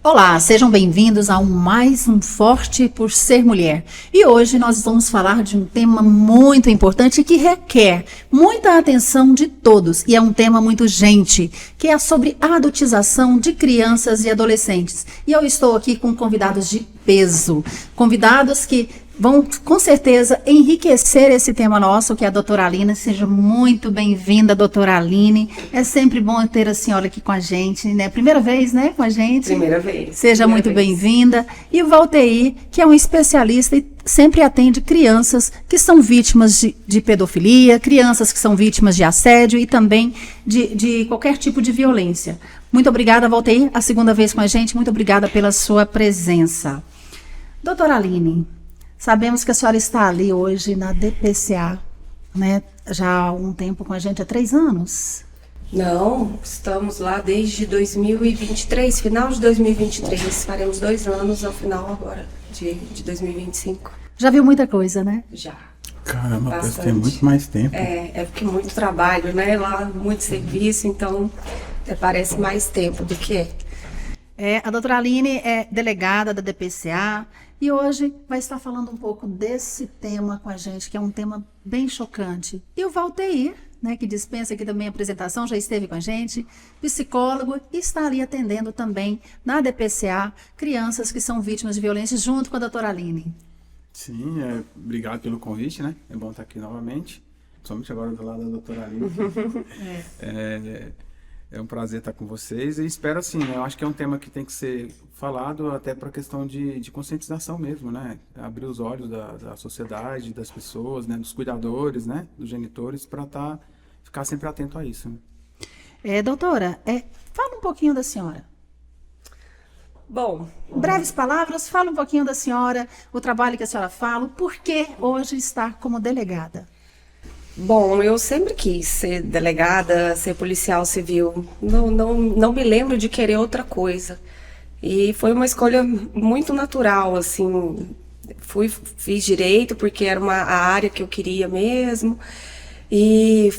Olá, sejam bem-vindos a mais um Forte por Ser Mulher. E hoje nós vamos falar de um tema muito importante que requer muita atenção de todos. E é um tema muito urgente, que é sobre a adultização de crianças e adolescentes. E eu estou aqui com convidados de peso, convidados que vão com certeza enriquecer esse tema nosso, que é a doutora Aline. Seja muito bem-vinda, doutora Aline. É sempre bom ter a senhora aqui com a gente, né? Primeira vez, né, com a gente? Primeira vez. Seja muito bem-vinda. E o Valteir, que é um especialista e sempre atende crianças que são vítimas de pedofilia, crianças que são vítimas de assédio e também de qualquer tipo de violência. Muito obrigada, Valteir, a segunda vez com a gente. Muito obrigada pela sua presença. Doutora Aline, sabemos que a senhora está ali hoje na DPCA, né? Já há um tempo com a gente, há 3 anos? Não, estamos lá desde 2023, final de 2023. Faremos 2 anos ao final agora de 2025. Já viu muita coisa, né? Já. Caramba, parece que tem muito mais tempo. É porque muito trabalho, né? Lá, muito serviço, então parece mais tempo do que é. A doutora Aline é delegada da DPCA e hoje vai estar falando um pouco desse tema com a gente, que é um tema bem chocante. E o Valteir, né, que dispensa aqui também a apresentação, já esteve com a gente, psicólogo, e está ali atendendo também na DPCA crianças que são vítimas de violência, junto com a doutora Aline. Sim, obrigado pelo convite, né? É bom estar aqui novamente, principalmente agora do lado da doutora Aline. É um prazer estar com vocês e espero assim, né? Eu acho que é um tema que tem que ser falado até para a questão de conscientização mesmo, né? Abrir os olhos da sociedade, das pessoas, né? Dos cuidadores, né? Dos genitores, para ficar sempre atento a isso, né? Doutora, fala um pouquinho da senhora. Bom, Breves palavras, fala um pouquinho da senhora, o trabalho que a senhora fala, o porquê hoje está como delegada. Bom, eu sempre quis ser delegada, ser policial civil. Não me lembro de querer outra coisa. E foi uma escolha muito natural, assim. Fiz direito porque era a área que eu queria mesmo. E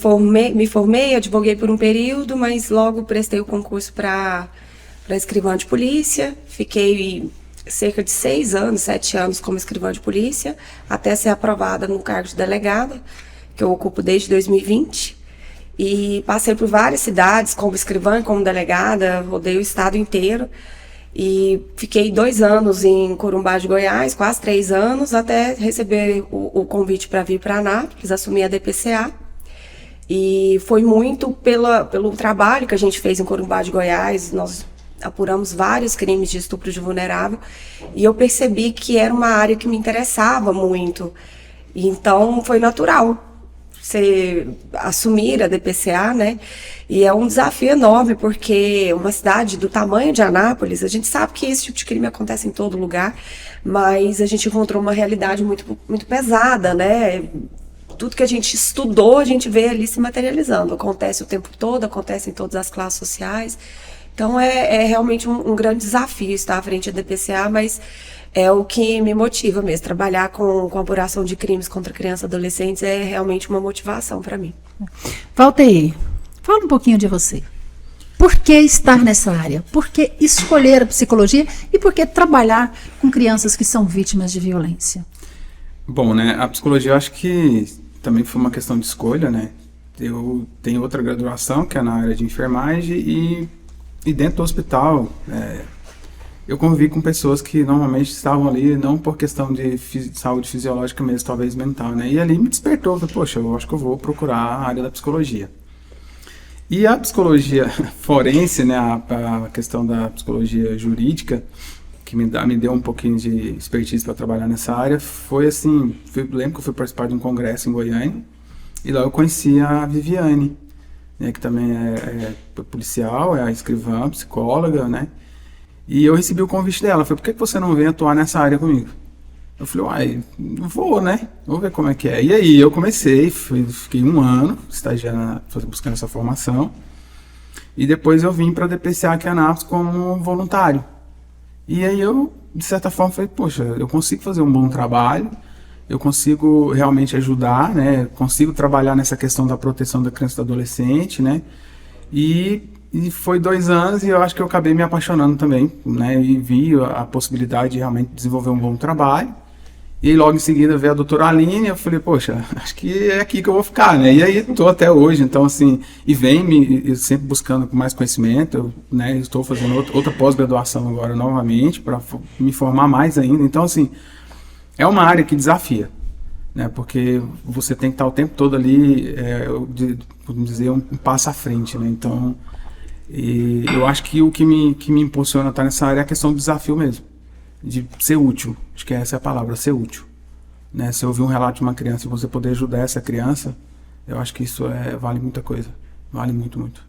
me formei, advoguei por um período, mas logo prestei o concurso para escrivã de polícia. Fiquei cerca de 6 anos, 7 anos como escrivã de polícia, até ser aprovada no cargo de delegada, que eu ocupo desde 2020, e passei por várias cidades como escrivã, como delegada, rodei o estado inteiro, e fiquei 2 anos em Corumbá de Goiás, quase 3 anos, até receber o convite para vir para Anápolis, assumir a DPCA, e foi muito pelo trabalho que a gente fez em Corumbá de Goiás. Nós apuramos vários crimes de estupro de vulnerável, e eu percebi que era uma área que me interessava muito, então foi natural assumir a DPCA, né? E é um desafio enorme, porque uma cidade do tamanho de Anápolis, a gente sabe que esse tipo de crime acontece em todo lugar, mas a gente encontrou uma realidade muito, muito pesada, né? Tudo que a gente estudou, a gente vê ali se materializando. Acontece o tempo todo, acontece em todas as classes sociais. Então é realmente um grande desafio estar à frente da DPCA, mas é o que me motiva mesmo. Trabalhar com apuração de crimes contra crianças e adolescentes é realmente uma motivação para mim. Valteir, fala um pouquinho de você. Por que estar nessa área? Por que escolher a psicologia e por que trabalhar com crianças que são vítimas de violência? Bom, né? A psicologia eu acho que também foi uma questão de escolha, né? Eu tenho outra graduação, que é na área de enfermagem, e dentro do hospital, eu convivi com pessoas que normalmente estavam ali não por questão de saúde fisiológica mesmo, talvez mental, né? E ali me despertou, eu falei, poxa, eu acho que eu vou procurar a área da psicologia. E a psicologia forense, né, a questão da psicologia jurídica, que me deu um pouquinho de expertise para trabalhar nessa área, foi assim, lembro que eu fui participar de um congresso em Goiânia, e lá eu conheci a Viviane, né, que também é policial, é a escrivã, psicóloga, né? E eu recebi o convite dela. Falei, por que você não vem atuar nessa área comigo? Eu falei, vou, né? Vou ver como é que é. E aí eu comecei, fiquei 1 ano estagiando, buscando essa formação. E depois eu vim para a DPCA aqui em Anápolis como voluntário. E aí eu, de certa forma, falei, poxa, eu consigo fazer um bom trabalho, eu consigo realmente ajudar, né? Consigo trabalhar nessa questão da proteção da criança e do adolescente, né? E foi 2 anos e eu acho que eu acabei me apaixonando também, né? E vi a possibilidade de realmente desenvolver um bom trabalho. E logo em seguida veio a doutora Aline, eu falei, poxa, acho que é aqui que eu vou ficar, né? E aí estou até hoje, então assim, eu sempre buscando mais conhecimento, né? Estou fazendo outra pós-graduação agora novamente, para me formar mais ainda. Então assim, é uma área que desafia, né? Porque você tem que estar o tempo todo ali, podemos dizer, um passo à frente, né? Então, eu acho que o que me impulsiona a estar nessa área é a questão do desafio mesmo. De ser útil, acho que essa é a palavra, ser útil, né? Se eu ouvir um relato de uma criança e você poder ajudar essa criança, eu acho que isso vale muita coisa, vale muito, muito.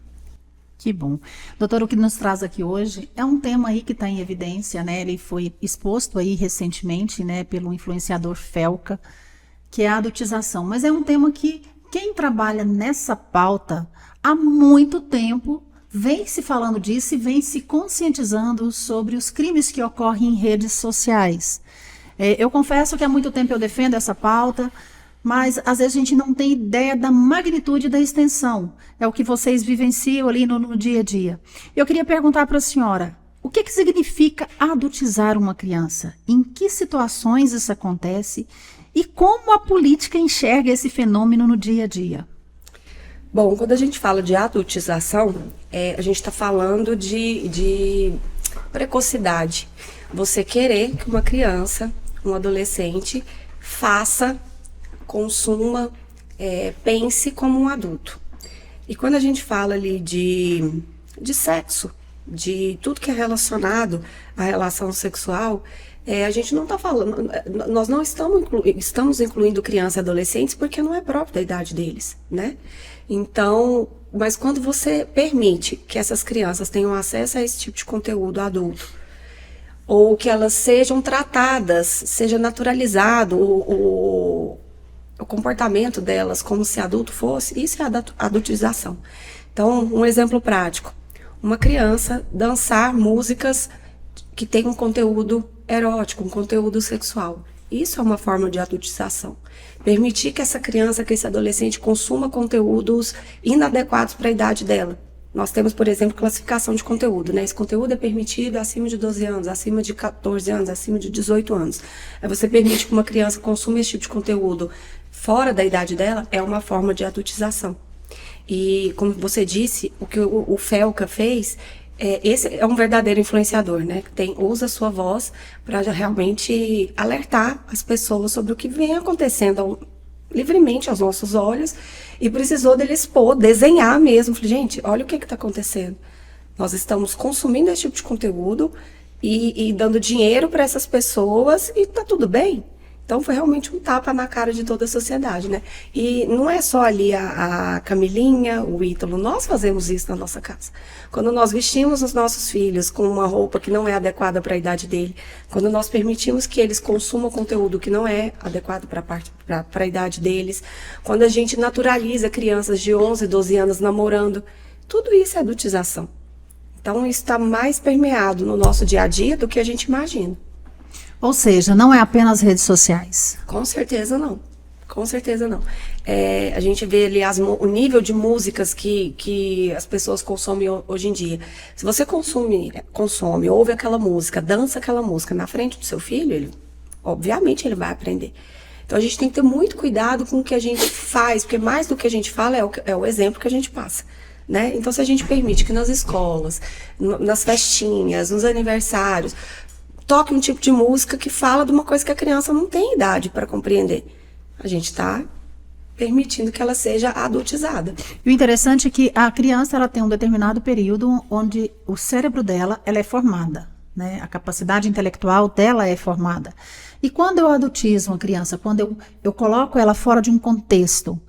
Que bom. Doutor, o que nos traz aqui hoje é um tema aí que está em evidência, né? Ele foi exposto aí recentemente, né, pelo influenciador Felca, que é a adultização, mas é um tema que quem trabalha nessa pauta há muito tempo vem se falando disso e vem se conscientizando sobre os crimes que ocorrem em redes sociais. Eu confesso que há muito tempo eu defendo essa pauta, mas às vezes a gente não tem ideia da magnitude da extensão. É o que vocês vivenciam ali no dia a dia. Eu queria perguntar para a senhora, o que significa adultizar uma criança? Em que situações isso acontece? E como a política enxerga esse fenômeno no dia a dia? Bom, quando a gente fala de adultização, a gente está falando de precocidade. Você querer que uma criança, um adolescente, faça, consuma, pense como um adulto. E quando a gente fala ali de sexo, de tudo que é relacionado à relação sexual, a gente não está falando, nós não estamos incluindo crianças e adolescentes porque não é próprio da idade deles, né? Então, mas quando você permite que essas crianças tenham acesso a esse tipo de conteúdo adulto, ou que elas sejam tratadas, seja naturalizado o comportamento delas como se adulto fosse, isso é adultização. Então, um exemplo prático, uma criança dançar músicas que tem um conteúdo erótico, um conteúdo sexual. Isso é uma forma de adultização. Permitir que essa criança, que esse adolescente consuma conteúdos inadequados para a idade dela. Nós temos, por exemplo, classificação de conteúdo, né? Esse conteúdo é permitido acima de 12 anos, acima de 14 anos, acima de 18 anos. Aí você permite que uma criança consuma esse tipo de conteúdo fora da idade dela, é uma forma de adultização. E, como você disse, o que o Felca fez, esse é um verdadeiro influenciador, né? Que usa a sua voz para realmente alertar as pessoas sobre o que vem acontecendo livremente aos nossos olhos, e precisou dele expor, desenhar mesmo. Falei, gente, olha o que está acontecendo. Nós estamos consumindo esse tipo de conteúdo e dando dinheiro para essas pessoas e tá tudo bem. Então foi realmente um tapa na cara de toda a sociedade, né? E não é só ali a Camilinha, o Ítalo, nós fazemos isso na nossa casa. Quando nós vestimos os nossos filhos com uma roupa que não é adequada para a idade dele, quando nós permitimos que eles consumam conteúdo que não é adequado para a idade deles, quando a gente naturaliza crianças de 11, 12 anos namorando, tudo isso é adultização. Então isso está mais permeado no nosso dia a dia do que a gente imagina. Ou seja, não é apenas redes sociais. Com certeza não. Com certeza não. A gente vê ali o nível de músicas que as pessoas consomem hoje em dia. Se você consome, ouve aquela música, dança aquela música na frente do seu filho, obviamente ele vai aprender. Então a gente tem que ter muito cuidado com o que a gente faz, porque mais do que a gente fala é o exemplo que a gente passa. Né? Então se a gente permite que nas escolas, nas festinhas, nos aniversários, toque um tipo de música que fala de uma coisa que a criança não tem idade para compreender, a gente está permitindo que ela seja adultizada. E o interessante é que a criança ela tem um determinado período onde o cérebro dela ela é formada, né? A capacidade intelectual dela é formada. E quando eu adultizo uma criança, quando eu coloco ela fora de um contexto,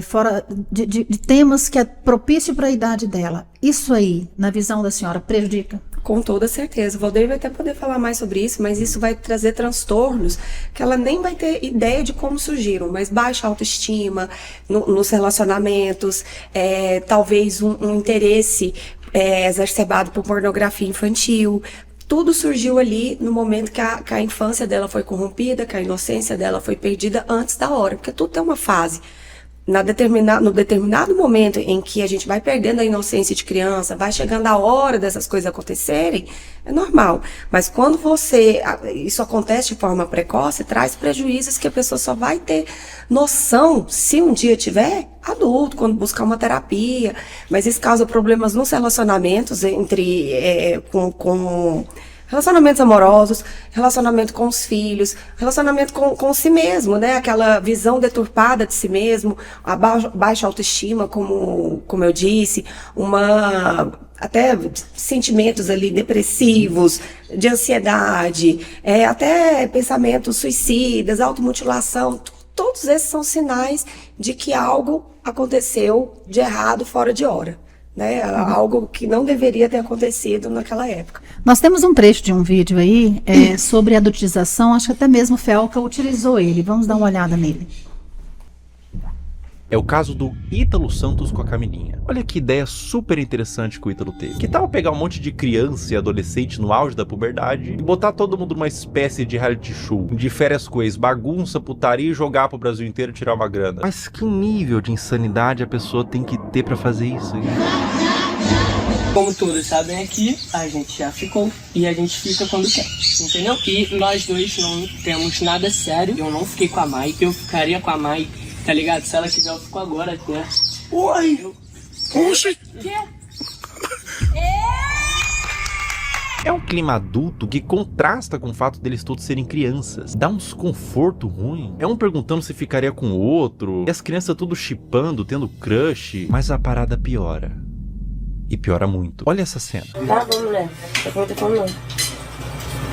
fora de temas que é propício para a idade dela, isso aí, na visão da senhora, prejudica? Com toda certeza. O Valdeir vai até poder falar mais sobre isso, mas isso vai trazer transtornos que ela nem vai ter ideia de como surgiram, mas baixa autoestima nos relacionamentos, talvez um interesse exacerbado por pornografia infantil. Tudo surgiu ali no momento que a infância dela foi corrompida, que a inocência dela foi perdida antes da hora, porque tudo tem uma fase. No determinado momento em que a gente vai perdendo a inocência de criança, vai chegando a hora dessas coisas acontecerem, é normal. Mas quando isso acontece de forma precoce, traz prejuízos que a pessoa só vai ter noção se um dia tiver adulto, quando buscar uma terapia. Mas isso causa problemas nos relacionamentos com relacionamentos amorosos, relacionamento com os filhos, relacionamento com si mesmo, né? Aquela visão deturpada de si mesmo, a baixa autoestima, como eu disse, até sentimentos ali depressivos, de ansiedade, até pensamentos suicidas, automutilação. Todos esses são sinais de que algo aconteceu de errado fora de hora. Né? Algo que não deveria ter acontecido naquela época. Nós temos um trecho de um vídeo aí sobre adultização, acho que até mesmo o Felca utilizou ele. Vamos dar uma olhada nele. É o caso do Ítalo Santos com a Camilinha. Olha que ideia super interessante que o Ítalo teve. Que tal pegar um monte de criança e adolescente no auge da puberdade e botar todo mundo numa espécie de reality show, de férias com ex, bagunça, putaria e jogar pro Brasil inteiro e tirar uma grana. Mas que nível de insanidade a pessoa tem que ter pra fazer isso? Como todos sabem aqui, a gente já ficou e a gente fica quando quer, entendeu? E nós dois não temos nada sério. Eu não fiquei com a Mai, eu ficaria com a Mai. Tá ligado? Se ela quiser, eu fico agora até. Oi! Puxa! É um clima adulto que contrasta com o fato deles todos serem crianças. Dá um desconforto ruim. É um perguntando se ficaria com o outro. E as crianças tudo chipando, tendo crush. Mas a parada piora. E piora muito. Olha essa cena. Tá bom, mulher. Eu não tô falando não.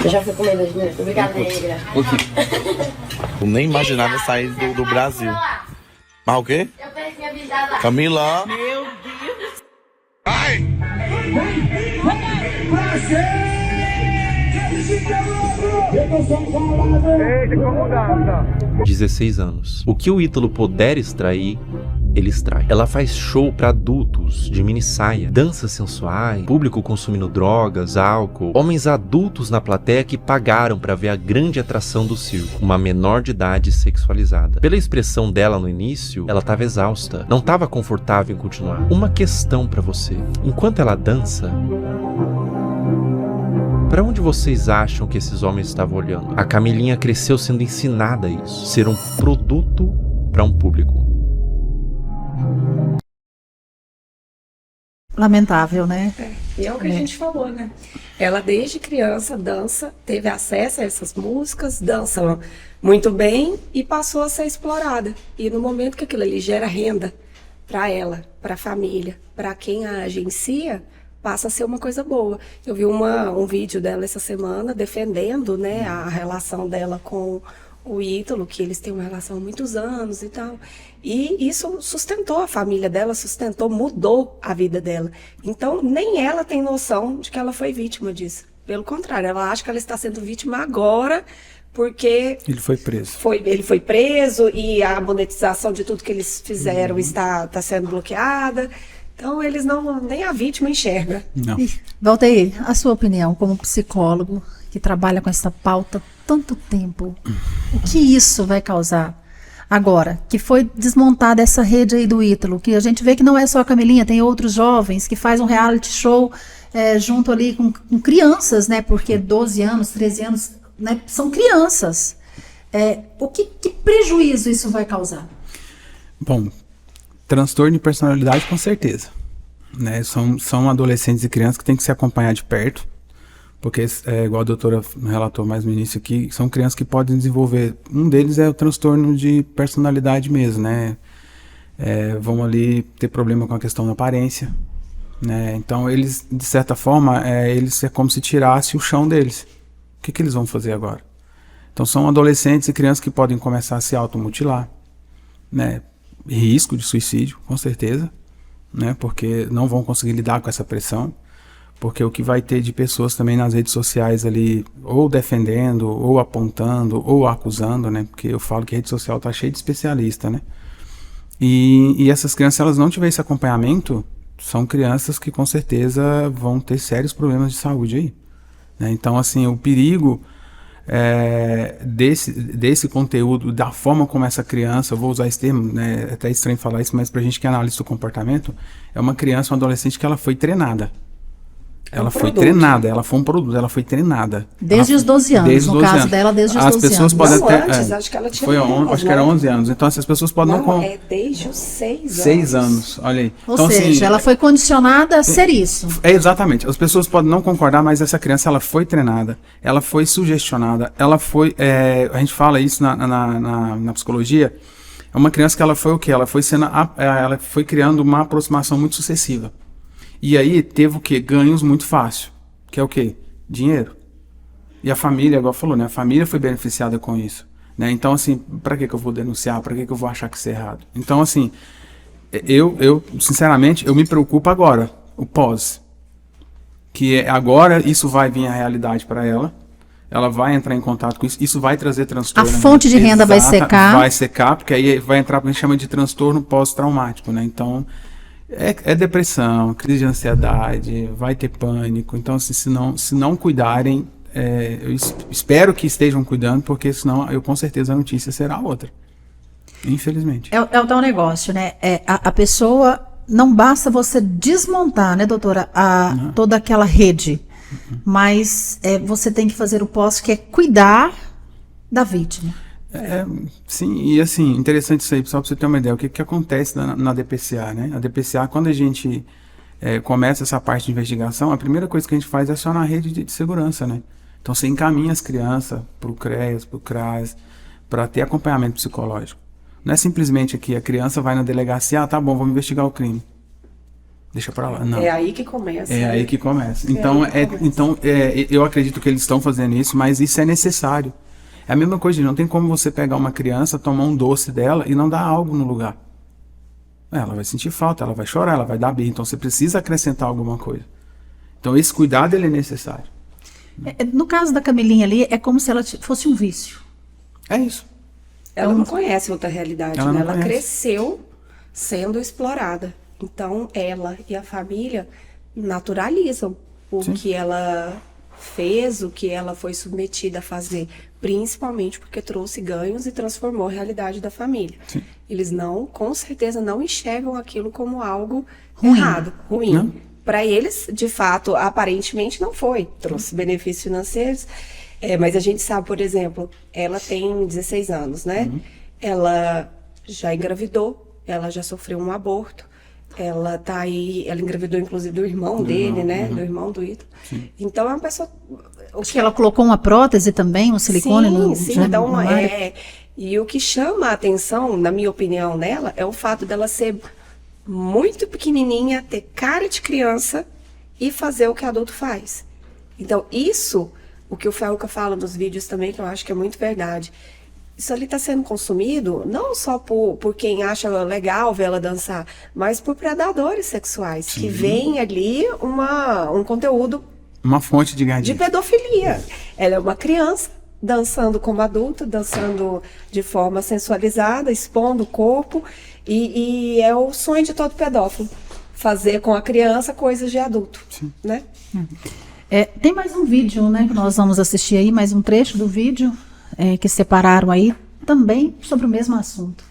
Eu já fui com medo de mulher. Obrigada, negra. Eu nem imaginava sair do Brasil. Mas o quê? Eu perdi minha visada lá. Camila. Meu Deus. Ai! 16 anos. O que o Ítalo puder extrair, ele extrai. Ela faz show pra adultos, de mini saia, danças sensuais, público consumindo drogas, álcool, homens adultos na plateia que pagaram pra ver a grande atração do circo, uma menor de idade sexualizada. Pela expressão dela no início, ela tava exausta, não tava confortável em continuar. Uma questão pra você. Enquanto ela dança, pra onde vocês acham que esses homens estavam olhando? A Camilinha cresceu sendo ensinada a isso, ser um produto pra um público. Lamentável, né? E é o que a gente falou, né? Ela desde criança dança, teve acesso a essas músicas, dança muito bem e passou a ser explorada. E no momento que aquilo ali gera renda para ela, para a família, para quem a agencia, passa a ser uma coisa boa. Eu vi um vídeo dela essa semana defendendo, né, a relação dela com o Ítalo, que eles têm uma relação há muitos anos e tal. E isso sustentou a família dela, mudou a vida dela. Então, nem ela tem noção de que ela foi vítima disso. Pelo contrário, ela acha que ela está sendo vítima agora, porque Ele foi preso. ele foi preso e a monetização de tudo que eles fizeram está sendo bloqueada. Então, eles nem a vítima enxerga. Não. Valdeir, a sua opinião como psicólogo que trabalha com essa pauta há tanto tempo, o que isso vai causar agora, que foi desmontada essa rede aí do Ítalo, que a gente vê que não é só a Camilinha, tem outros jovens que fazem um reality show junto ali com crianças, né, porque 12 anos, 13 anos, né, são crianças. Que prejuízo isso vai causar? Bom, transtorno de personalidade com certeza, né? São adolescentes e crianças que têm que se acompanhar de perto, porque, igual a doutora relatou mais no início aqui, são crianças que podem desenvolver, um deles é o transtorno de personalidade mesmo, né? Vão ali ter problema com a questão da aparência, né? Então eles, de certa forma, eles é como se tirasse o chão deles. O que eles vão fazer agora? Então são adolescentes e crianças que podem começar a se automutilar, né? Risco de suicídio, com certeza, né? Porque não vão conseguir lidar com essa pressão. Porque o que vai ter de pessoas também nas redes sociais ali, ou defendendo, ou apontando, ou acusando, né? Porque eu falo que a rede social tá cheia de especialista, né? E essas crianças, se elas não tiverem esse acompanhamento, são crianças que com certeza vão ter sérios problemas de saúde aí, né? Então, assim, o perigo desse conteúdo, da forma como essa criança, eu vou usar esse termo, né, é até estranho falar isso, mas pra gente que é analista do comportamento, é uma criança, uma adolescente que ela foi treinada. Ela foi treinada, ela foi um produto, ela foi treinada. Desde os 12 anos, desde no caso dela, desde os 12 anos. As pessoas podem Não, até... antes, acho que ela tinha acho que era 11 anos. Então, essas pessoas podem não... é desde os 6 anos. 6 anos, olha aí. Ou então, seja, assim, ela foi condicionada a ser isso. Exatamente. As pessoas podem não concordar, mas essa criança, ela foi treinada, ela foi sugestionada, ela foi... a gente fala isso na psicologia, é uma criança que ela foi o quê? Ela foi criando uma aproximação muito sucessiva. E aí, teve o quê? Ganhos muito fácil. Que é o quê? Dinheiro. E a família, igual falou, né? A família foi beneficiada com isso, né? Então, assim, pra que eu vou denunciar? Pra que eu vou achar que isso é errado? Então, assim, eu sinceramente, eu me preocupo agora, o pós. Que agora isso vai vir a realidade para ela. Ela vai entrar em contato com isso. Isso vai trazer transtorno. A fonte de renda vai secar. Vai secar, porque aí vai entrar o que a gente chama de transtorno pós-traumático, né? Então... É depressão, crise de ansiedade, vai ter pânico. Então, assim, se não cuidarem, eu espero que estejam cuidando, porque senão, com certeza, a notícia será outra. Infelizmente. É o tal negócio, né? A pessoa, não basta você desmontar, né, doutora, toda aquela rede, mas você tem que fazer o pós, que é cuidar da vítima. Sim, e assim, interessante isso aí, só para você ter uma ideia, o que acontece na DPCA, né? A DPCA, quando a gente começa essa parte de investigação, a primeira coisa que a gente faz é acionar a rede de segurança, né? Então você encaminha as crianças para o CREAS, para o CRAS, para ter acompanhamento psicológico. Não é simplesmente aqui, a criança vai na delegacia, tá bom, vamos investigar o crime. Deixa para lá. Não. É aí que começa. Aí que começa. Então, eu acredito que eles estão fazendo isso, mas isso é necessário. É a mesma coisa, não tem como você pegar uma criança, tomar um doce dela e não dar algo no lugar. Ela vai sentir falta, ela vai chorar, ela vai dar birra. Então você precisa acrescentar alguma coisa. Então esse cuidado ele é necessário. No caso da Camilinha ali, é como se ela fosse um vício. É isso. Ela não conhece outra realidade, ela né? não Ela conhece. cresceu sendo explorada. Então ela e a família naturalizam o Sim. que ela fez, o que ela foi submetida a fazer, principalmente porque trouxe ganhos e transformou a realidade da família. Sim. Eles com certeza não enxergam aquilo como algo Ruim. errado, ruim. Não. Para eles, de fato, aparentemente não foi. Trouxe benefícios financeiros. Mas a gente sabe, por exemplo, ela tem 16 anos, né? Ela já engravidou, ela já sofreu um aborto. Ela tá aí, ela engravidou inclusive do irmão dele, né? Do irmão do Ítalo. Então é uma pessoa... Acho que ela colocou uma prótese também, um silicone Sim, no então armário. e o que chama a atenção, na minha opinião, nela, é o fato dela ser muito pequenininha, ter cara de criança e fazer o que adulto faz. Então isso, o que o Felca fala nos vídeos também, que eu acho que é muito verdade, isso ali está sendo consumido não só por quem acha legal ver ela dançar, mas por predadores sexuais, Sim. que veem ali um conteúdo Uma fonte de ganho. de pedofilia. Ela é uma criança dançando como adulta, dançando de forma sensualizada, expondo o corpo, e é o sonho de todo pedófilo, fazer com a criança coisas de adulto, né? Tem mais um vídeo, né, que nós vamos assistir aí, mais um trecho do vídeo que separaram aí, também sobre o mesmo assunto.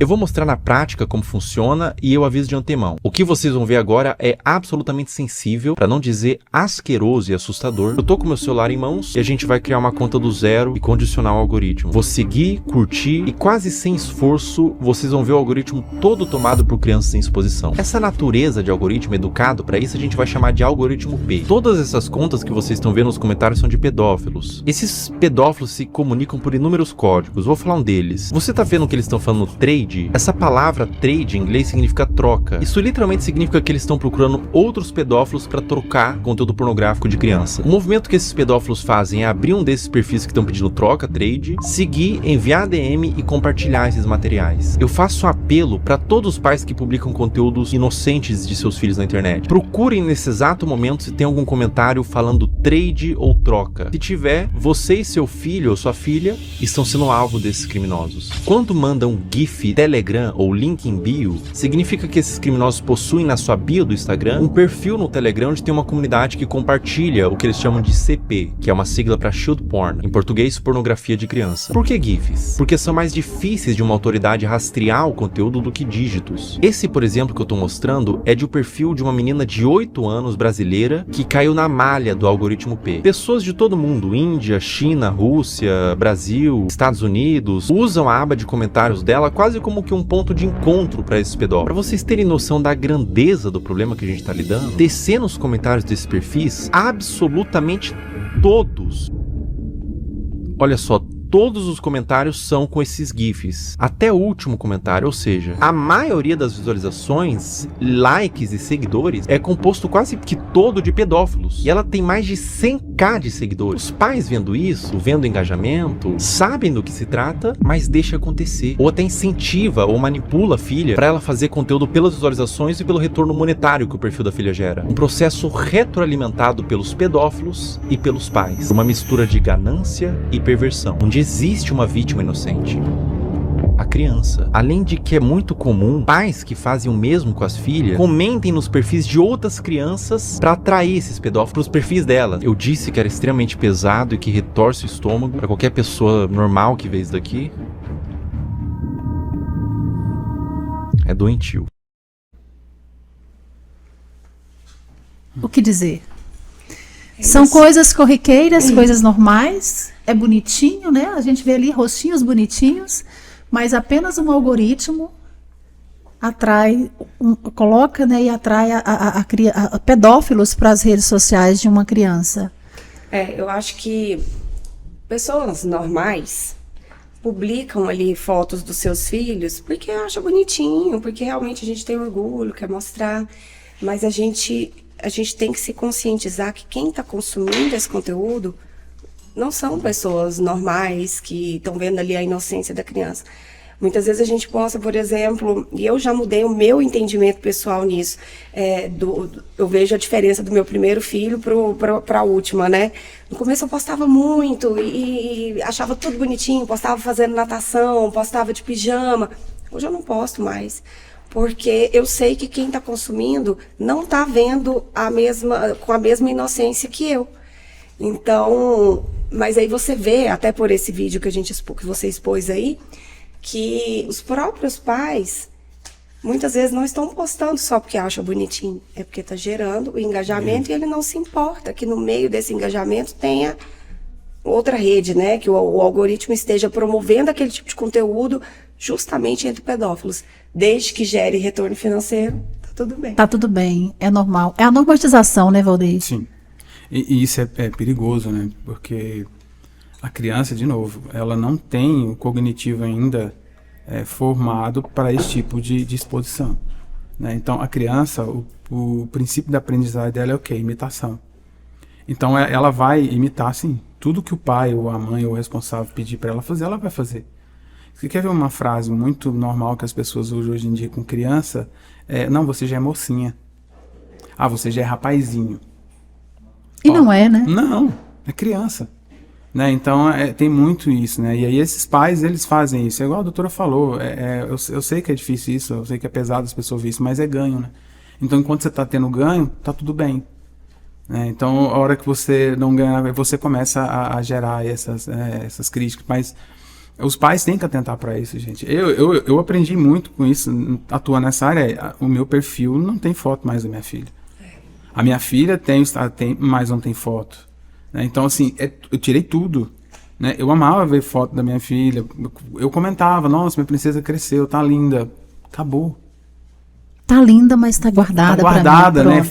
Eu vou mostrar na prática como funciona e eu aviso de antemão. O que vocês vão ver agora é absolutamente sensível, para não dizer asqueroso e assustador. Eu tô com meu celular em mãos e a gente vai criar uma conta do zero e condicionar o algoritmo. Vou seguir, curtir e quase sem esforço vocês vão ver o algoritmo todo tomado por crianças em exposição. Essa natureza de algoritmo educado, para isso a gente vai chamar de algoritmo P. Todas essas contas que vocês estão vendo nos comentários são de pedófilos. Esses pedófilos se comunicam por inúmeros códigos. Vou falar um deles. Você tá vendo que eles estão falando trade? Essa palavra trade em inglês significa troca. Isso literalmente significa que eles estão procurando outros pedófilos para trocar conteúdo pornográfico de criança. O movimento que esses pedófilos fazem é abrir um desses perfis que estão pedindo troca, trade, seguir, enviar DM e compartilhar esses materiais. Eu faço um apelo para todos os pais que publicam conteúdos inocentes de seus filhos na internet. Procurem nesse exato momento se tem algum comentário falando trade ou troca. Se tiver, você e seu filho ou sua filha estão sendo alvo desses criminosos. Quando mandam GIF Telegram ou link em bio, significa que esses criminosos possuem na sua bio do Instagram um perfil no Telegram onde tem uma comunidade que compartilha o que eles chamam de CP, que é uma sigla para Child Porn, em português, pornografia de criança. Por que GIFs? Porque são mais difíceis de uma autoridade rastrear o conteúdo do que dígitos. Esse, por exemplo, que eu tô mostrando é de um perfil de uma menina de 8 anos brasileira que caiu na malha do algoritmo P. Pessoas de todo mundo, Índia, China, Rússia, Brasil, Estados Unidos, usam a aba de comentários dela quase como que um ponto de encontro para esses pedófilos. Para vocês terem noção da grandeza do problema que a gente tá lidando, descer nos comentários desses perfis, absolutamente todos, olha só, todos os comentários são com esses GIFs. Até o último comentário, ou seja, a maioria das visualizações, likes e seguidores é composto quase que todo de pedófilos. E ela tem mais de 100k de seguidores. Os pais vendo isso, vendo engajamento, sabem do que se trata, mas deixa acontecer. Ou até incentiva ou manipula a filha para ela fazer conteúdo pelas visualizações e pelo retorno monetário que o perfil da filha gera. Um processo retroalimentado pelos pedófilos e pelos pais. Uma mistura de ganância e perversão, onde existe uma vítima inocente, a criança. Além de que é muito comum pais que fazem o mesmo com as filhas comentem nos perfis de outras crianças para atrair esses pedófilos para os perfis delas. Eu disse que era extremamente pesado e que retorce o estômago para qualquer pessoa normal que vê isso daqui. É doentio. O que dizer? São coisas corriqueiras, coisas normais, é bonitinho, né? A gente vê ali rostinhos bonitinhos, mas apenas um algoritmo atrai, coloca, né, e atrai a pedófilos para as redes sociais de uma criança. Eu acho que pessoas normais publicam ali fotos dos seus filhos porque acha bonitinho, porque realmente a gente tem orgulho, quer mostrar, mas a gente tem que se conscientizar que quem está consumindo esse conteúdo não são pessoas normais que estão vendo ali a inocência da criança. Muitas vezes a gente posta, por exemplo, e eu já mudei o meu entendimento pessoal nisso, eu vejo a diferença do meu primeiro filho para a última, né? No começo eu postava muito e achava tudo bonitinho, postava fazendo natação, postava de pijama. Hoje eu não posto mais. Porque eu sei que quem está consumindo não está vendo com a mesma inocência que eu. Então, mas aí você vê, até por esse vídeo que você expôs aí, que os próprios pais, muitas vezes não estão postando só porque acham bonitinho. É porque está gerando o engajamento e ele não se importa que no meio desse engajamento tenha outra rede, né? Que o algoritmo esteja promovendo aquele tipo de conteúdo justamente entre pedófilos. Desde que gere retorno financeiro, tá tudo bem. Tá tudo bem, é normal. É a normatização, né, Valdeir? Sim. E isso é perigoso, né? Porque a criança, de novo, ela não tem o cognitivo ainda formado para esse tipo de exposição, né? Então, a criança, o princípio da aprendizagem dela é o quê? Imitação. Então, ela vai imitar, sim, tudo que o pai ou a mãe ou o responsável pedir para ela fazer, ela vai fazer. Você quer ver uma frase muito normal que as pessoas usam hoje em dia com criança? Não, você já é mocinha. Ah, você já é rapazinho. E não é, né? Não, é criança. Né? Então, tem muito isso, né? E aí esses pais, eles fazem isso. É igual a doutora falou, eu sei que é difícil isso, eu sei que é pesado as pessoas verem isso, mas é ganho, né? Então, enquanto você está tendo ganho, tá tudo bem. Né? Então, a hora que você não ganha, você começa a gerar essas críticas, mas os pais têm que atentar para isso, gente. Eu aprendi muito com isso, atuando nessa área. O meu perfil não tem foto mais da minha filha. A minha filha tem, mas não tem foto. Né? Então, assim, eu tirei tudo. Né? Eu amava ver foto da minha filha. Eu comentava, nossa, minha princesa cresceu, tá linda. Acabou. Tá linda, mas tá guardada pra mim. Guardada, né?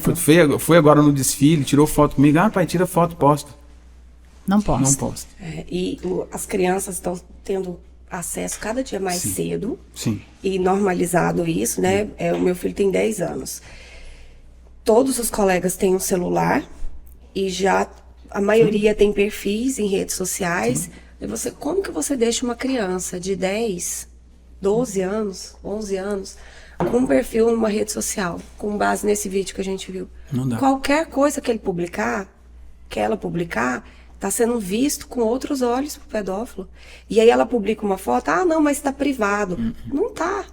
Foi agora no desfile, tirou foto comigo. Ah, pai, tira foto, posta. Não posta. Não posta. E as crianças estão tendo acesso cada dia mais cedo. Sim. E normalizado isso, né? O meu filho tem 10 anos. Todos os colegas têm um celular e já a maioria tem perfis em redes sociais. E como que você deixa uma criança de 10, 12 anos, 11 anos, com um perfil numa rede social, com base nesse vídeo que a gente viu? Não dá. Qualquer coisa que ela publicar, Tá sendo visto com outros olhos pro pedófilo. E aí ela publica uma foto, não, mas tá privado. Não tá.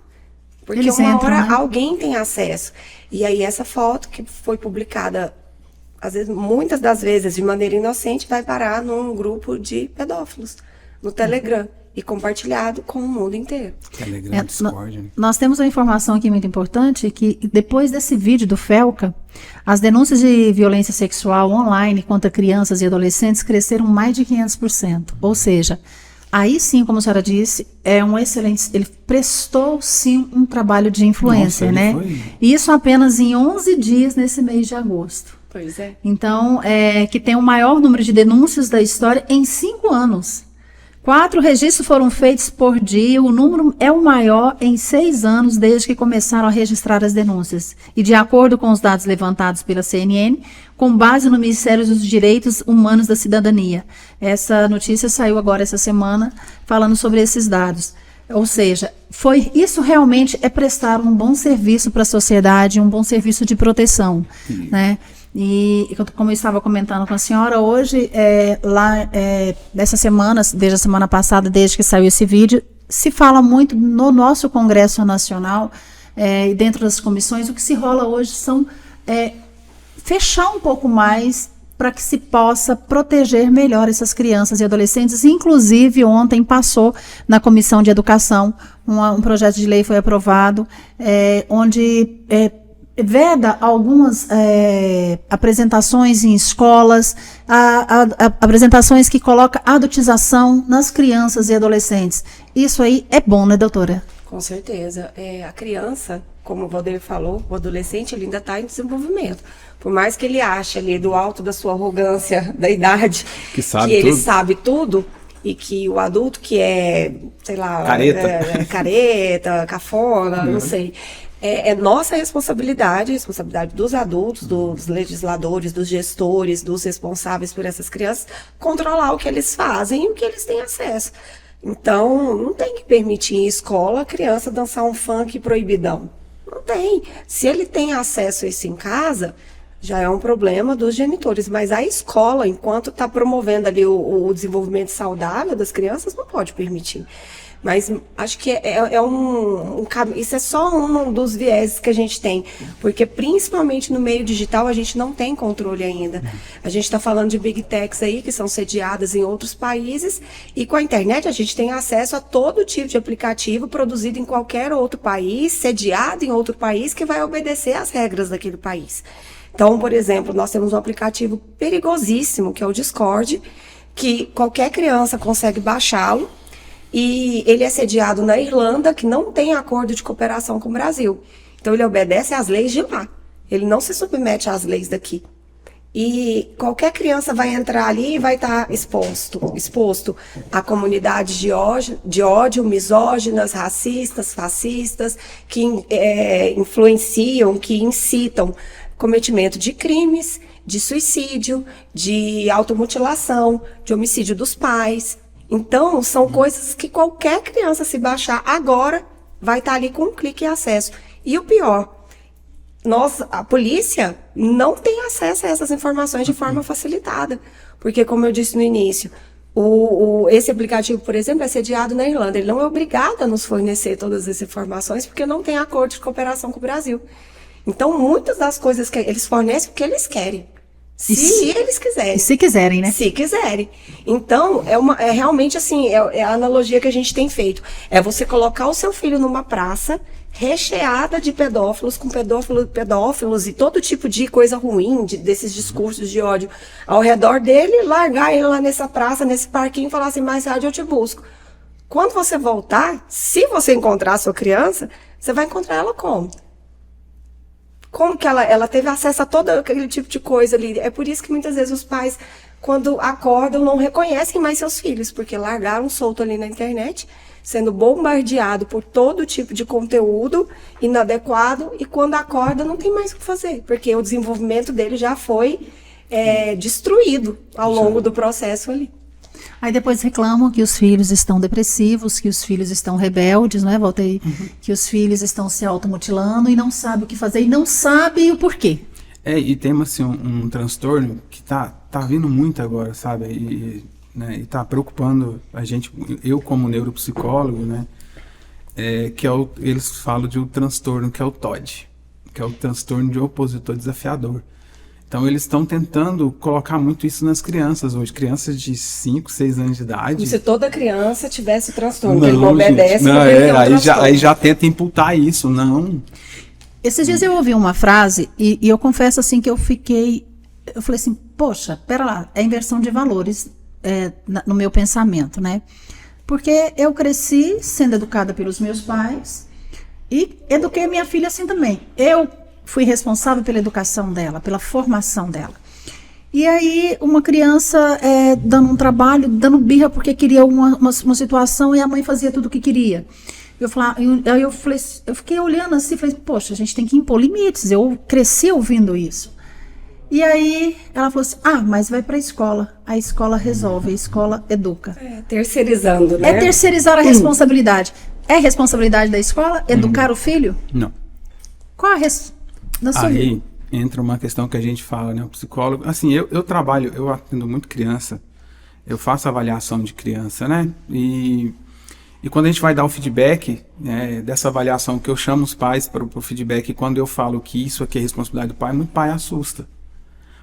Porque Eles uma entram, hora né? alguém tem acesso. E aí essa foto que foi publicada, às vezes, muitas das vezes, de maneira inocente, vai parar num grupo de pedófilos, no Telegram, e compartilhado com o mundo inteiro. Telegram, Discord, né? Nós temos uma informação aqui muito importante, que depois desse vídeo do Felca, as denúncias de violência sexual online contra crianças e adolescentes cresceram mais de 500%. Ou seja, aí sim, como a senhora disse, é um excelente... Ele prestou, sim, um trabalho de influência, Nossa, ele né? foi- E isso apenas em 11 dias nesse mês de agosto. Pois é. Então, que tem o maior número de denúncias da história em 5 anos. 4 registros foram feitos por dia, o número é o maior em 6 anos desde que começaram a registrar as denúncias. E de acordo com os dados levantados pela CNN, com base no Ministério dos Direitos Humanos da Cidadania. Essa notícia saiu agora essa semana falando sobre esses dados. Ou seja, isso realmente é prestar um bom serviço para a sociedade, um bom serviço de proteção, né? E como eu estava comentando com a senhora, hoje, dessa semana, desde a semana passada, desde que saiu esse vídeo, se fala muito no nosso Congresso Nacional, e dentro das comissões, o que se rola hoje são fechar um pouco mais para que se possa proteger melhor essas crianças e adolescentes. Inclusive, ontem passou na Comissão de Educação, um projeto de lei foi aprovado, onde veda algumas apresentações em escolas, apresentações que colocam a adultização nas crianças e adolescentes. Isso aí é bom, né, doutora? Com certeza. A criança, como o Valdir falou, o adolescente, ele ainda está em desenvolvimento. Por mais que ele ache ali do alto da sua arrogância da idade Que sabe ele tudo. sabe tudo, e que o adulto que é, sei lá, Careta. careta, cafona, não sei. É nossa responsabilidade, responsabilidade dos adultos, dos legisladores, dos gestores, dos responsáveis por essas crianças, controlar o que eles fazem e o que eles têm acesso. Então, não tem que permitir em escola a criança dançar um funk proibidão. Não tem. Se ele tem acesso a isso em casa, já é um problema dos genitores. Mas a escola, enquanto está promovendo ali o desenvolvimento saudável das crianças, não pode permitir. Mas acho que isso é só um dos vieses que a gente tem, porque principalmente no meio digital a gente não tem controle ainda. A gente está falando de big techs aí, que são sediadas em outros países, e com a internet a gente tem acesso a todo tipo de aplicativo produzido em qualquer outro país, sediado em outro país, que vai obedecer às regras daquele país. Então, por exemplo, nós temos um aplicativo perigosíssimo, que é o Discord, que qualquer criança consegue baixá-lo, e ele é sediado na Irlanda, que não tem acordo de cooperação com o Brasil. Então, ele obedece às leis de lá. Ele não se submete às leis daqui. E qualquer criança vai entrar ali e vai estar exposto a comunidades de ódio, misóginas, racistas, fascistas, que influenciam, que incitam cometimento de crimes, de suicídio, de automutilação, de homicídio dos pais. Então, são coisas que qualquer criança, se baixar agora, vai estar ali com um clique e acesso. E o pior, a polícia não tem acesso a essas informações de forma facilitada. Porque, como eu disse no início, esse aplicativo, por exemplo, é sediado na Irlanda. Ele não é obrigado a nos fornecer todas essas informações, porque não tem acordo de cooperação com o Brasil. Então, muitas das coisas que eles fornecem, o que eles querem. Se eles quiserem. Se quiserem, né? Se quiserem. Então, é realmente assim, é a analogia que a gente tem feito. É você colocar o seu filho numa praça recheada de pedófilos, com pedófilos e todo tipo de coisa ruim, desses discursos de ódio ao redor dele, largar ele lá nessa praça, nesse parquinho e falar assim, mais tarde eu te busco. Quando você voltar, se você encontrar a sua criança, você vai encontrar ela como? Como que ela teve acesso a todo aquele tipo de coisa ali. É por isso que muitas vezes os pais, quando acordam, não reconhecem mais seus filhos, porque largaram solto ali na internet, sendo bombardeado por todo tipo de conteúdo inadequado, e quando acorda não tem mais o que fazer, porque o desenvolvimento dele já foi destruído ao longo do processo ali. Aí depois reclamam que os filhos estão depressivos, que os filhos estão rebeldes, não é, Valtei? Que os filhos estão se automutilando e não sabem o que fazer e não sabem o porquê. E tem assim, um transtorno que tá vindo muito agora, sabe? Né, e tá preocupando a gente, eu como neuropsicólogo, né? Que eles falam de um transtorno que é o TOD, que é o transtorno de opositor desafiador. Então eles estão tentando colocar muito isso nas crianças hoje, crianças de 5, 6 anos de idade. Como se toda criança tivesse transtorno, Não, que ele não obedece, gente, não, porque ele tem um transtorno. aí já tenta imputar isso, não. Esses dias eu ouvi uma frase e eu confesso assim que eu falei assim, poxa, pera lá, é inversão de valores no meu pensamento, né? Porque eu cresci sendo educada pelos meus pais e eduquei minha filha assim também. Eu fui responsável pela educação dela, pela formação dela. E aí uma criança dando um trabalho, dando birra porque queria uma situação e a mãe fazia tudo o que queria. Eu fiquei olhando assim, falei, poxa, a gente tem que impor limites. Eu cresci ouvindo isso. E aí ela falou assim, mas vai para a escola resolve, a escola educa. Terceirizando, né? É terceirizar a responsabilidade. É responsabilidade da escola educar o filho? Não. Qual a da sua vida? Aí entra uma questão que a gente fala, né? O psicólogo, assim, eu trabalho, eu atendo muito criança, eu faço avaliação de criança, né? E quando a gente vai dar o feedback, né, dessa avaliação que eu chamo os pais para o feedback, quando eu falo que isso aqui é responsabilidade do pai, muito pai assusta.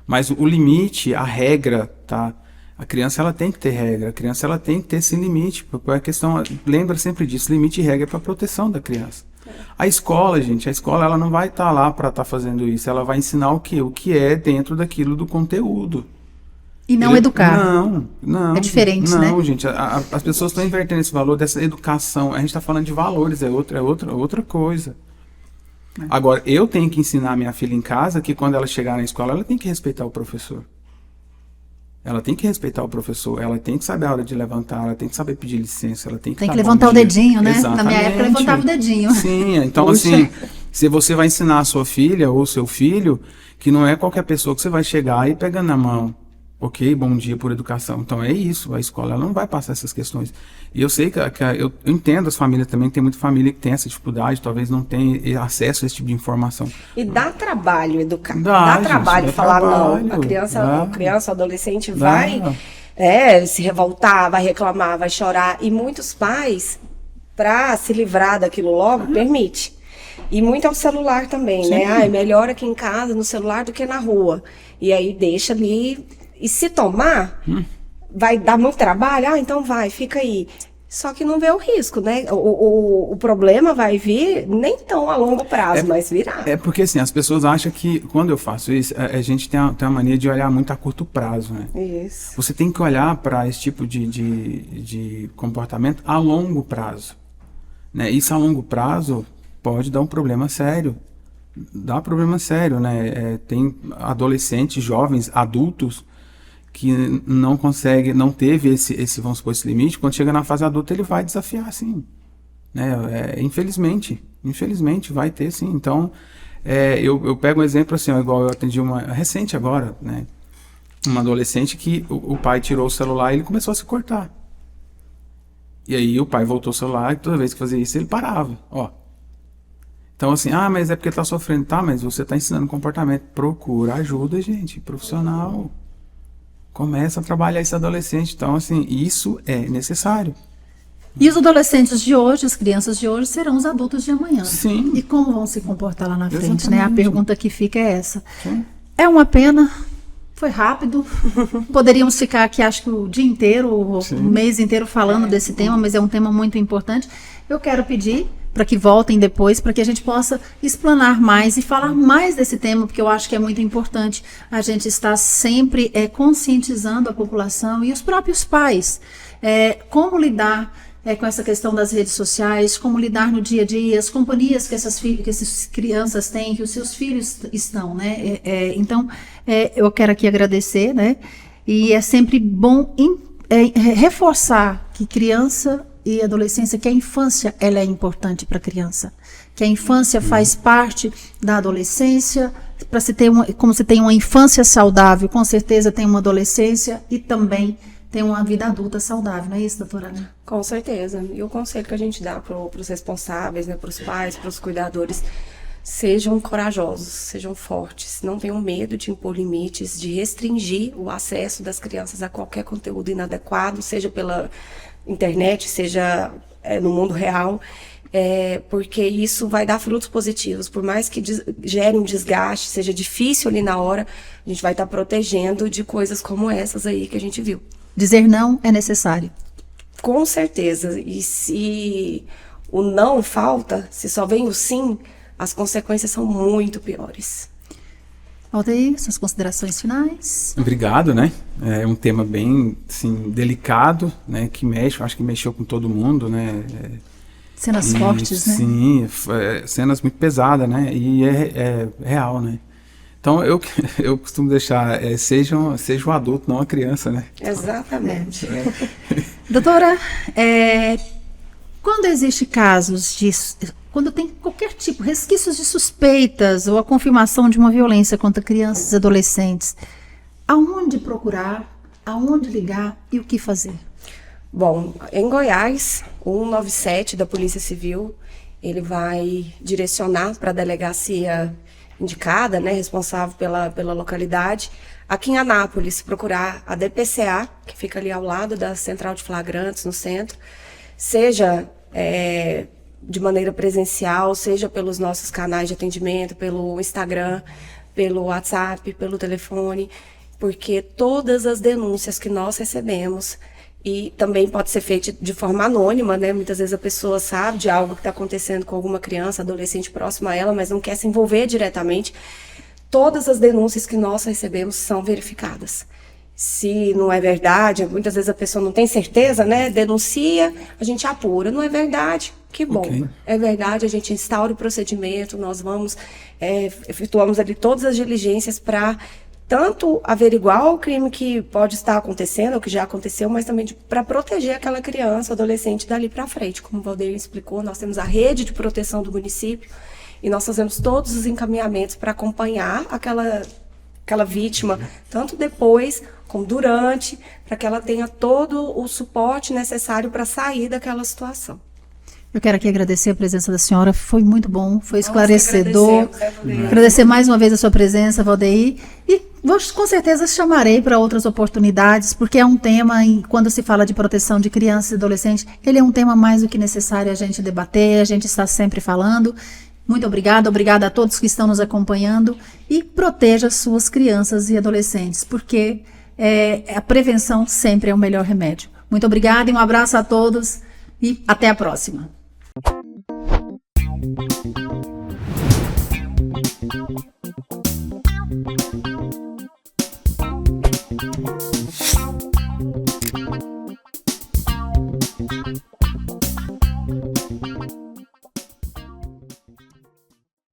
Mas o limite, a regra, tá? A criança ela tem que ter regra, a criança ela tem que ter esse limite, porque a questão, lembra sempre disso, limite e regra é para proteção da criança. A escola, gente, ela não vai estar lá para estar fazendo isso, ela vai ensinar o quê? O que é dentro daquilo do conteúdo. E não educar. Não. É diferente, né? Não, gente, as pessoas estão invertendo esse valor dessa educação, a gente está falando de valores, é outra coisa. Agora, eu tenho que ensinar minha filha em casa que quando ela chegar na escola, ela tem que respeitar o professor. Ela tem que respeitar o professor, ela tem que saber a hora de levantar, ela tem que saber pedir licença, ela tem que levantar o dedinho, né? Exatamente. Na minha época, eu levantava o dedinho. Sim, então assim, se você vai ensinar a sua filha ou seu filho, que não é qualquer pessoa que você vai chegar e pegando na mão. Ok, bom dia por educação. Então é isso, a escola ela não vai passar essas questões. E eu sei que eu entendo as famílias também, tem muita família que tem essa dificuldade, talvez não tenha acesso a esse tipo de informação. E dá trabalho educar. Dá trabalho falar não. A criança, o adolescente vai se revoltar, vai reclamar, vai chorar. E muitos pais, para se livrar daquilo logo, permite. E muito é o celular também, Sim. né? É melhor aqui em casa, no celular, do que na rua. E aí deixa ali. E se tomar, vai dar muito trabalho? Então vai, fica aí. Só que não vê o risco, né? O problema vai vir nem tão a longo prazo, mas virá. É porque assim, as pessoas acham que quando eu faço isso, a gente tem uma mania de olhar muito a curto prazo, né? Isso. Você tem que olhar para esse tipo de comportamento a longo prazo. Né? Isso a longo prazo pode dar um problema sério. Dá problema sério, né? Tem adolescentes, jovens, adultos que não teve esse, vamos supor, esse limite. Quando chega na fase adulta, ele vai desafiar, sim. Né? Infelizmente vai ter, sim. Então, eu pego um exemplo assim, igual eu atendi uma recente agora, né? Uma adolescente que o pai tirou o celular e ele começou a se cortar. E aí o pai voltou o celular e toda vez que fazia isso, ele parava, ó. Então assim, mas é porque tá sofrendo. Tá, mas você tá ensinando comportamento. Procura ajuda, gente, profissional. Começa a trabalhar esse adolescente. Então assim, isso é necessário. E os adolescentes de hoje, as crianças de hoje, serão os adultos de amanhã. Sim. E como vão se comportar lá na frente, Exatamente. né? A pergunta que fica é essa. Sim. É uma pena, foi rápido. Poderíamos ficar aqui, acho que o dia inteiro, o mês inteiro falando desse tema, mas é um tema muito importante. Eu quero pedir para que voltem depois, para que a gente possa explanar mais e falar mais desse tema, porque eu acho que é muito importante a gente estar sempre conscientizando a população e os próprios pais. Como lidar com essa questão das redes sociais, como lidar no dia a dia, as companhias que essas crianças têm, que os seus filhos estão, né? Então, eu quero aqui agradecer, né? E é sempre bom reforçar que criança e adolescência, que a infância ela é importante para a criança, que a infância faz parte da adolescência, para se ter como se tem uma infância saudável, com certeza tem uma adolescência e também tem uma vida adulta saudável, não é isso, doutora Ana? Com certeza. E o conselho que a gente dá para os responsáveis, né, para os pais, para os cuidadores, sejam corajosos, sejam fortes, não tenham medo de impor limites, de restringir o acesso das crianças a qualquer conteúdo inadequado, seja pela internet, seja no mundo real, porque isso vai dar frutos positivos. Por mais que gere um desgaste, seja difícil ali na hora, a gente vai estar protegendo de coisas como essas aí que a gente viu. Dizer não é necessário. Com certeza. E se o não falta, se só vem o sim, as consequências são muito piores. Valdeir, suas considerações finais? Obrigado, né? É um tema bem, assim, delicado, né? Que acho que mexeu com todo mundo, né? Cenas fortes, né? Sim, cenas muito pesadas, né? E é real, né? Então, eu costumo deixar, seja um adulto, não uma criança, né? Exatamente. Doutora, quando existe casos de... Quando tem qualquer tipo, resquícios de suspeitas ou a confirmação de uma violência contra crianças e adolescentes, aonde procurar, aonde ligar e o que fazer? Bom, em Goiás, o 197 da Polícia Civil, ele vai direcionar para a delegacia indicada, né, responsável pela localidade. Aqui em Anápolis, procurar a DPCA, que fica ali ao lado da Central de Flagrantes, no centro, seja de maneira presencial, seja pelos nossos canais de atendimento, pelo Instagram, pelo WhatsApp, pelo telefone, porque todas as denúncias que nós recebemos, e também pode ser feito de forma anônima, né? Muitas vezes a pessoa sabe de algo que está acontecendo com alguma criança, adolescente próxima a ela, mas não quer se envolver diretamente. Todas as denúncias que nós recebemos são verificadas. Se não é verdade, muitas vezes a pessoa não tem certeza, né? Denuncia, a gente apura. Não é verdade, que bom. Okay. É verdade, a gente instaura o procedimento, nós efetuamos ali todas as diligências para tanto averiguar o crime que pode estar acontecendo, ou que já aconteceu, mas também para proteger aquela criança, adolescente dali para frente. Como o Valdeir explicou, nós temos a rede de proteção do município e nós fazemos todos os encaminhamentos para acompanhar aquela vítima, tanto depois como durante, para que ela tenha todo o suporte necessário para sair daquela situação. Eu quero aqui agradecer a presença da senhora, foi muito bom, foi esclarecedor. Agradecer mais uma vez a sua presença, Valdeir, e com certeza chamarei para outras oportunidades, porque é um tema, quando se fala de proteção de crianças e adolescentes, ele é um tema mais do que necessário a gente debater, a gente está sempre falando. Muito obrigada a todos que estão nos acompanhando e proteja suas crianças e adolescentes, porque a prevenção sempre é o melhor remédio. Muito obrigada e um abraço a todos e até a próxima.